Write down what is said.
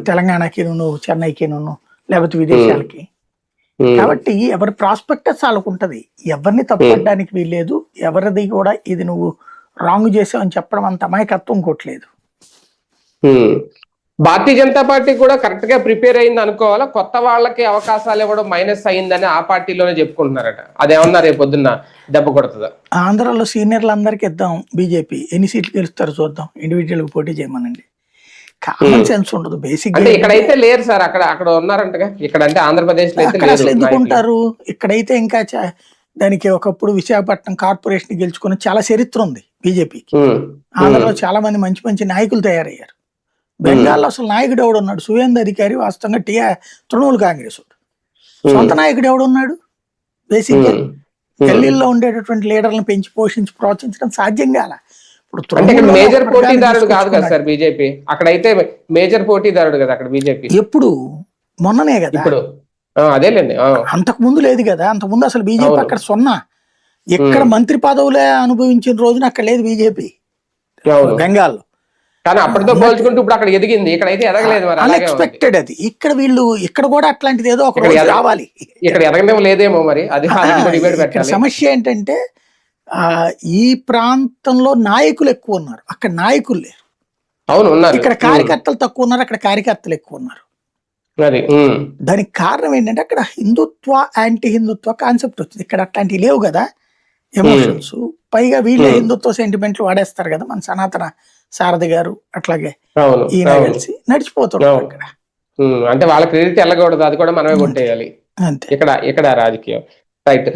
తెలంగాణకి నువ్వు చెన్నైకి నువ్వు లేకపోతే విదేశాలకి. కాబట్టి ఎవరి ప్రాస్పెక్టస్ వాళ్ళకు ఉంటది. ఎవరిని తప్పడానికి వీల్లేదు. ఎవరిది కూడా ఇది నువ్వు రాంగ్ చేసావు అని చెప్పడం అంత అమాయకత్వం ఇంకోట్లేదు. భారతీయ జనతా పార్టీ కూడా కరెక్ట్ గా ప్రిపేర్ అయింది అనుకోవాలా? కొత్త వాళ్ళకి అవకాశాలు ఇవ్వడం మైనస్ అయిందని ఆ పార్టీలోనే చెప్పుకుంటున్నారట. అదేమన్నా రేపు పొద్దున్న దెబ్బ కొడుతుందా? ఆంధ్రాలో సీనియర్లు అందరికి ఇద్దాం. బీజేపీ ఎన్ని సీట్లు గెలుస్తారో చూద్దాం. ఇండివిజువల్ పోటీ చేయమనండి. కామన్ సెన్స్ ఉండదు బేసిక్. అంటే ఇక్కడైతే లేరు సార్, అక్కడ ఉన్నారంటగా. ఇక్కడ అంటే ఆంధ్రప్రదేశ్ లో అసలు ఎందుకు ఉంటారు? ఇక్కడైతే ఇంకా దానికి ఒకప్పుడు విశాఖపట్నం కార్పొరేషన్ గెలుచుకుని చాలా చరిత్ర ఉంది బీజేపీకి. ఆంధ్రలో చాలా మంది మంచి మంచి నాయకులు తయారయ్యారు. బెంగాల్లో అసలు నాయకుడు ఎవడు ఉన్నాడు? సువేంద్ర అధికారి వాస్తవంగా తృణమూల్ కాంగ్రెస్ సొంత నాయకుడు ఎవడు ఉన్నాడు? బేసిక్ గా ఢిల్లీలో ఉండేటటువంటి లీడర్లను పెంచి పోషించి ప్రోత్సహించడం సాధ్యం కాల. ఇప్పుడు మేజర్ పోటీదారుడు కాదు కదా సార్ బీజేపీ. అక్కడైతే మేజర్ పోటీదారుడు కదా అక్కడ బీజేపీ. ఎప్పుడు? మొన్ననే కదా. ఇప్పుడు అదేలేండి, అంతకు ముందు లేదు కదా. అంతకు ముందు అసలు బీజేపీ అక్కడ సున్నా. ఎక్కడ మంత్రి పదవులే అనుభవించిన రోజున అక్కడ లేదు బీజేపీ బెంగాల్లో. కానీ అప్పటితో పోల్చుకుంటూ ఇప్పుడు అక్కడ ఎదిగింది, ఇక్కడైతే ఎదగలేదు. అన్ఎక్స్పెక్టెడ్ అది. ఇక్కడ వీళ్ళు ఇక్కడ కూడా అట్లాంటిది ఏదో ఒక రావాలి. ఇక్కడ ఎదగడం లేదేమో మరి. అది సమస్య ఏంటంటే ఈ ప్రాంతంలో నాయకులు ఎక్కువ ఉన్నారు, అక్కడ నాయకులు లేరు. అవును, ఇక్కడ కార్యకర్తలు తక్కువ ఉన్నారు, అక్కడ కార్యకర్తలు ఎక్కువ ఉన్నారు. దానికి కారణం ఏంటంటే అక్కడ హిందుత్వ యాంటీ హిందుత్వ కాన్సెప్ట్ వచ్చింది. ఇక్కడ అట్లాంటివి లేవు కదా ఎమోషన్స్. పైగా వీళ్ళే హిందుత్వ సెంటిమెంట్లు వాడేస్తారు కదా. మన సనాతన సారథి గారు అట్లాగే ఈయన కలిసి నడిచిపోతున్నారు అక్కడ. అంటే వాళ్ళ క్రెడిట్ వెళ్ళకూడదు, అది కూడా మనమే కొట్టేయాలి. అంతే ఇక్కడ రాజకీయం రైట్.